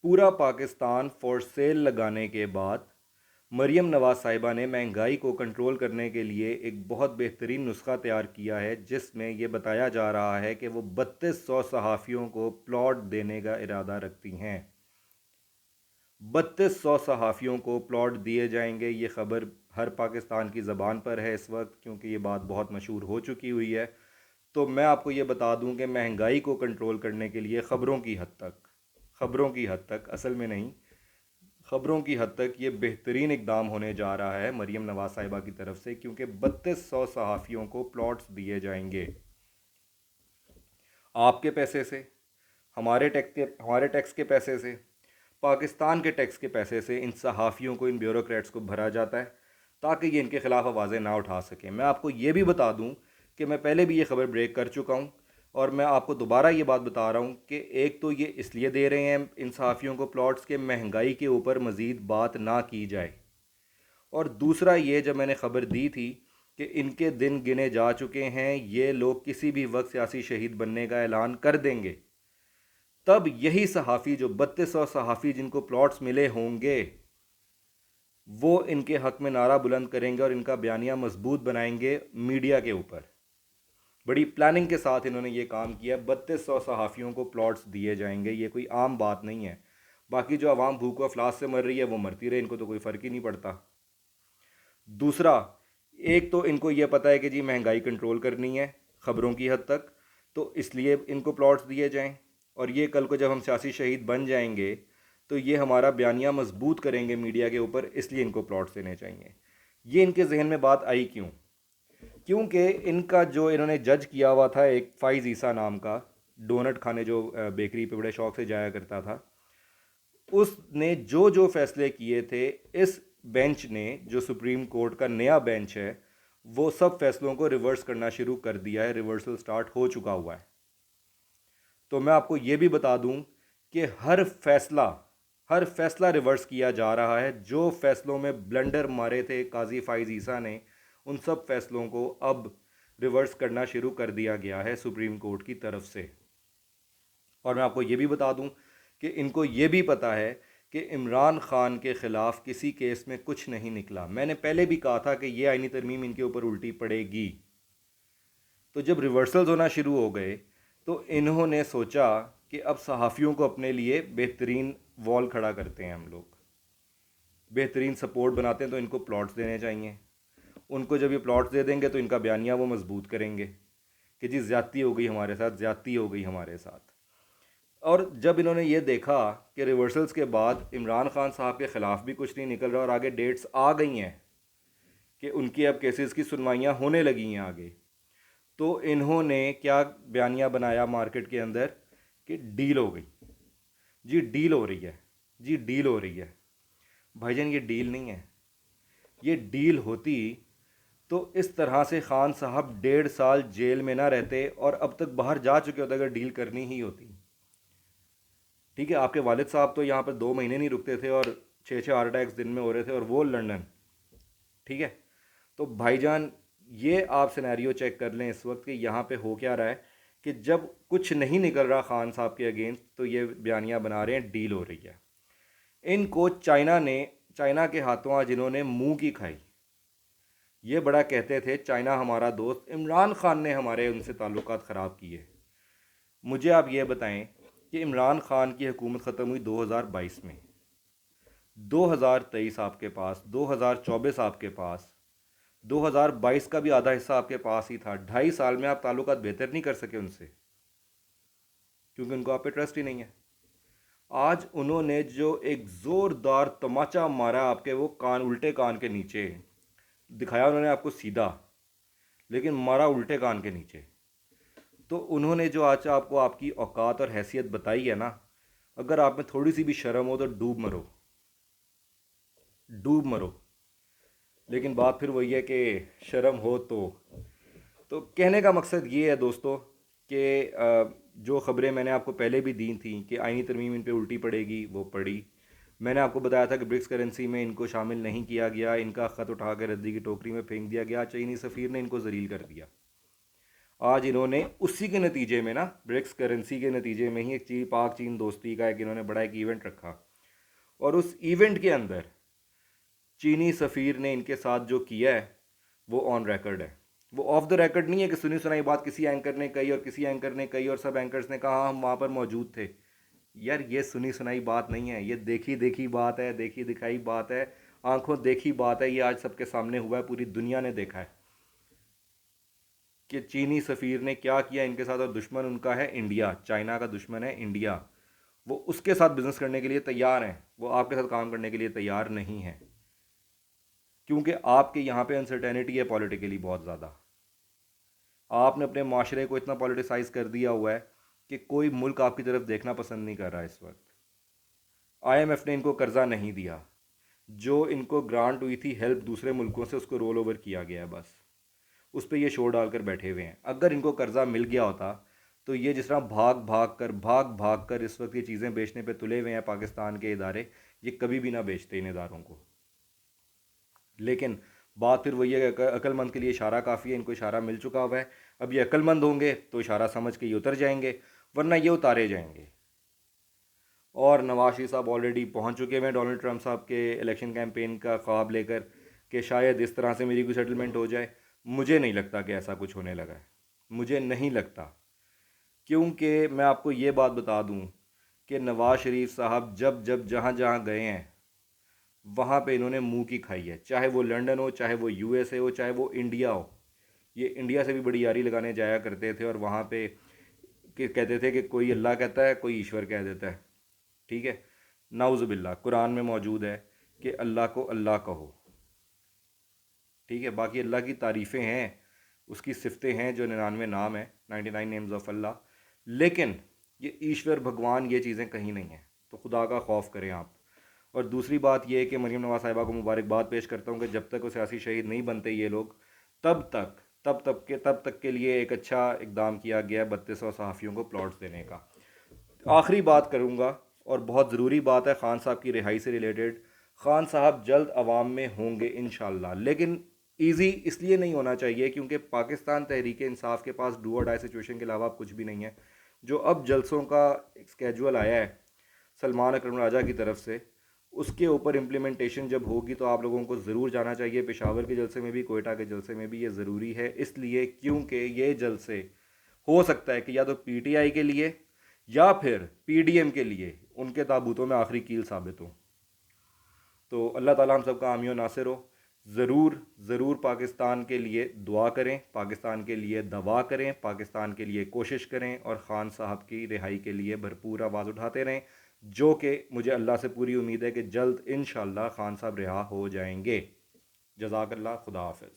पूरा Pakistan for sale लगाने के बाद मरीम नवाज साहिबा ने महंगाई को कंट्रोल करने के लिए एक बहुत बेहतरीन नुस्खा तैयार किया है, जिसमें ये बताया जा रहा है कि वो 3200 सहाफ़ियों को प्लॉट देने का इरादा रखती हैं। 3200 सहाफ़ियों को प्लॉट दिए जाएंगे। ये ख़बर हर पाकिस्तान की ज़बान पर है इस वक्त, क्योंकि ये बात बहुत मशहूर हो चुकी हुई है। तो मैं आपको ये बता दूं कि महंगाई को कंट्रोल करने के लिए ख़बरों की हद तक असल में नहीं, ख़बरों की हद तक ये बेहतरीन इकदाम होने जा रहा है मरीम नवाज साहिबा की तरफ से, क्योंकि 3200 सहाफ़ियों को प्लॉट्स दिए जाएंगे आपके पैसे से, हमारे टैक्स के पैसे से, पाकिस्तान के टैक्स के पैसे से। इन सहाफ़ियों को, इन ब्यूरोक्रेट्स को भरा जाता है ताकि ये इनके ख़िलाफ़ आवाज़ें ना उठा सकें। मैं आपको ये भी बता दूं कि मैं पहले भी ये ख़बर ब्रेक कर चुका हूं, और मैं आपको दोबारा ये बात बता रहा हूं कि एक तो ये इसलिए दे रहे हैं इन सहाफ़ियों को प्लॉट्स के महंगाई के ऊपर मज़ीद बात ना की जाए, और दूसरा ये, जब मैंने ख़बर दी थी कि इनके दिन गिने जा चुके हैं, ये लोग किसी भी वक्त सियासी शहीद बनने का ऐलान कर देंगे, तब यही सहाफ़ी, जो 3200 सहाफ़ी जिनको प्लॉट्स मिले होंगे, वो इनके हक़ में नारा बुलंद करेंगे और इनका बयानिया मजबूत बनाएंगे मीडिया के ऊपर। बड़ी प्लानिंग के साथ इन्होंने ये काम किया। 3200 सहाफ़ियों को प्लॉट्स दिए जाएंगे, ये कोई आम बात नहीं है। बाकी जो आवाम भूख व अफलास से मर रही है वो मरती रहे, इनको तो कोई फ़र्क ही नहीं पड़ता। दूसरा, एक तो इनको ये पता है कि जी महंगाई कंट्रोल करनी है ख़बरों की हद तक, तो इसलिए इनको प्लॉट्स दिए जाएं, और ये कल को जब हम सियासी शहीद बन जाएंगे तो ये हमारा बयानिया मजबूत करेंगे मीडिया के ऊपर, इसलिए इनको प्लॉट्स देने चाहिए। ये इनके जहन में बात आई क्यों? क्योंकि इनका जो इन्होंने जज किया हुआ था, एक फ़ाइज़ ईसा नाम का, डोनट खाने जो बेकरी पे बड़े शौक से जाया करता था, उसने जो जो फैसले किए थे, इस बेंच ने, जो सुप्रीम कोर्ट का नया बेंच है, वो सब फैसलों को रिवर्स करना शुरू कर दिया है। रिवर्सल स्टार्ट हो चुका हुआ है। तो मैं आपको ये भी बता दूं कि हर फैसला रिवर्स किया जा रहा है। जो फैसलों में ब्लंडर मारे थे काजी फाइज ईसा ने, उन सब फैसलों को अब रिवर्स करना शुरू कर दिया गया है सुप्रीम कोर्ट की तरफ से। और मैं आपको ये भी बता दूं कि इनको ये भी पता है कि इमरान खान के ख़िलाफ़ किसी केस में कुछ नहीं निकला। मैंने पहले भी कहा था कि ये आईनी तरमीम इनके ऊपर उल्टी पड़ेगी। तो जब रिवर्सल्स होना शुरू हो गए तो इन्होंने सोचा कि अब सहाफ़ियों को अपने लिए बेहतरीन वॉल खड़ा करते हैं, हम लोग बेहतरीन सपोर्ट बनाते हैं, तो इनको प्लॉट्स देने चाहिए। उनको जब ये प्लॉट्स दे देंगे तो इनका बयानिया वो मजबूत करेंगे कि जी ज़्यादती हो गई हमारे साथ, ज़्यादती हो गई हमारे साथ। और जब इन्होंने ये देखा कि रिवर्सल्स के बाद इमरान खान साहब के ख़िलाफ़ भी कुछ नहीं निकल रहा और आगे डेट्स आ गई हैं कि उनकी अब केसेस की सुनवाइयाँ होने लगी हैं आगे, तो इन्होंने क्या बयानिया बनाया मार्केट के अंदर कि डील हो गई। जी डील हो रही है, जी डील हो रही है। भाईजान, ये डील नहीं है। ये डील होती तो इस तरह से खान साहब 1.5 साल जेल में ना रहते और अब तक बाहर जा चुके होते, अगर डील करनी ही होती। ठीक है, आपके वालिद साहब तो यहाँ पर 2 महीने नहीं रुकते थे और 6-6 हार्ट अटैक्स दिन में हो रहे थे, और वो लंदन। ठीक है, तो भाईजान, ये आप सिनेरियो चेक कर लें इस वक्त कि यहाँ पे हो क्या रहा है कि जब कुछ नहीं निकल रहा खान साहब के अगेंस्ट, तो ये बयानियाँ बना रहे हैं डील हो रही है। इनको चाइना के हाथों आज जिन्होंने मुंह की खाई। ये बड़ा कहते थे चाइना हमारा दोस्त, इमरान खान ने हमारे उनसे ताल्लुकात ख़राब किए। मुझे आप ये बताएं कि इमरान खान की हुकूमत ख़त्म हुई 2022 में, 2023 आपके पास, 2024 आपके पास, 2022 का भी आधा हिस्सा आपके पास ही था। 2.5 साल में आप ताल्लुकात बेहतर नहीं कर सके उनसे, क्योंकि उनको आप पे ट्रस्ट ही नहीं है। आज उन्होंने जो एक ज़ोरदार तमाचा मारा आपके वो कान, उल्टे कान के नीचे, दिखाया उन्होंने आपको सीधा, लेकिन मारा उल्टे कान के नीचे। तो उन्होंने जो आज आपको आपकी औकात और हैसियत बताई है ना, अगर आप में थोड़ी सी भी शर्म हो तो डूब मरो, डूब मरो। लेकिन बात फिर वही है कि शर्म हो तो कहने का मकसद ये है दोस्तों कि जो ख़बरें मैंने आपको पहले भी दी थी कि आईनी तरमीम इन पे उल्टी पड़ेगी, वो पड़ी। मैंने आपको बताया था कि ब्रिक्स करेंसी में इनको शामिल नहीं किया गया, इनका ख़त उठा कर रद्दी की टोकरी में फेंक दिया गया, चीनी सफ़ीर ने इनको जलील कर दिया। आज इन्होंने उसी के नतीजे में ना, ब्रिक्स करेंसी के नतीजे में ही एक पाक चीन दोस्ती का एक इन्होंने बड़ा एक इवेंट रखा, और उस इवेंट के अंदर चीनी सफ़ीर ने इनके साथ जो किया है वो ऑन रिकॉर्ड है। वो ऑफ द रिकॉर्ड नहीं है कि सुनी सुनाई बात किसी एंकर ने कही और किसी एंकर ने कही और सब एंकर्स ने कहा हम वहाँ पर मौजूद थे। यार ये सुनी सुनाई बात नहीं है, ये देखी देखी बात है, देखी दिखाई बात है, आंखों देखी बात है। ये आज सबके सामने हुआ है, पूरी दुनिया ने देखा है कि चीनी सफ़ीर ने क्या किया इनके साथ, और दुश्मन उनका है इंडिया, चाइना का दुश्मन है इंडिया। वो उसके साथ बिजनेस करने के लिए तैयार हैं, वो आपके साथ काम करने के लिए तैयार नहीं है, क्योंकि आपके यहाँ पे अनसर्टेनिटी है पॉलिटिकली बहुत ज़्यादा। आपने अपने माशरे को इतना पॉलिटिसाइज कर दिया हुआ है कि कोई मुल्क आपकी तरफ देखना पसंद नहीं कर रहा इस वक्त। आईएमएफ ने इनको कर्जा नहीं दिया, जो इनको ग्रांट हुई थी हेल्प दूसरे मुल्कों से, उसको रोल ओवर किया गया है बस। उस पर ये शोर डालकर बैठे हुए हैं। अगर इनको कर्जा मिल गया होता तो ये जिस तरह भाग भाग कर इस वक्त ये चीज़ें बेचने पे तुले हुए हैं पाकिस्तान के इदारे, ये कभी भी ना बेचते इन इदारों को। लेकिन बात फिर वही है कि अक्लमंद के लिए इशारा काफ़ी है, इनको इशारा मिल चुका हुआ है। अब ये अक्लमंद होंगे तो इशारा समझ के ये उतर जाएंगे, वरना ये उतारे जाएंगे। और नवाज शरीफ साहब ऑलरेडी पहुंच चुके हैं डोनाल्ड ट्रंप साहब के इलेक्शन कैंपेन का ख्वाब लेकर कि शायद इस तरह से मेरी कोई सेटलमेंट हो जाए। मुझे नहीं लगता कि ऐसा कुछ होने लगा है, मुझे नहीं लगता। क्योंकि मैं आपको ये बात बता दूं कि नवाज शरीफ साहब जब जब जहाँ जहाँ गए हैं वहाँ पे इन्होंने मुंह की खाई है, चाहे वो लंदन हो, चाहे वो यूएसए हो, चाहे वो इंडिया हो। ये इंडिया से भी बड़ी यारी लगाने जाया करते थे और वहाँ पे कहते थे कि कोई अल्लाह कहता है, कोई ईश्वर कह देता है। ठीक है, नाउज़ुबिल्लाह, कुरान में मौजूद है कि अल्लाह को अल्लाह कहो। ठीक है, बाकी अल्लाह की तारीफ़ें हैं, उसकी सिफतें हैं जो 99 नाम है, 99 नेम्स ऑफ अल्लाह। लेकिन ये ईश्वर भगवान ये चीज़ें कहीं नहीं हैं, तो खुदा का खौफ करें आप। और दूसरी बात यह है कि मरीम नवाज साहिबा को मुबारकबाद पेश करता हूँ कि जब तक वो सियासी शहीद नहीं बनते ये लोग, तब तक के लिए एक अच्छा इकदाम किया गया है 3200 सहाफ़ियों को प्लॉट्स देने का। आखिरी बात करूँगा, और बहुत ज़रूरी बात है खान साहब की रिहाई से रिलेटेड। खान साहब जल्द अवाम में होंगे इंशाल्लाह, लेकिन इजी इसलिए नहीं होना चाहिए क्योंकि पाकिस्तान तहरीक इंसाफ के पास डू और डाई सिचुएशन के अलावा अब कुछ भी नहीं है। जो अब जलसों का एक स्केजुअल आया है सलमान अकरम राजा की तरफ से, उसके ऊपर इम्प्लीमेंटेशन जब होगी तो आप लोगों को ज़रूर जाना चाहिए। पेशावर के जलसे में भी, कोयटा के जलसे में भी ये ज़रूरी है, इसलिए क्योंकि ये जलसे हो सकता है कि या तो पीटीआई के लिए या फिर पीडीएम के लिए उनके ताबूतों में आखिरी कील साबित हो। तो अल्लाह ताला हम सबका हामी और नासिर हो। ज़रूर ज़रूर पाकिस्तान के लिए दुआ करें, पाकिस्तान के लिए दवा करें, पाकिस्तान के लिए कोशिश करें, और ख़ान साहब की रिहाई के लिए भरपूर आवाज़ उठाते रहें, जो कि मुझे अल्लाह से पूरी उम्मीद है कि जल्द इंशाअल्लाह ख़ान साहब रिहा हो जाएंगे। जज़ाकल्लाह, खुदा हाफ़िज़।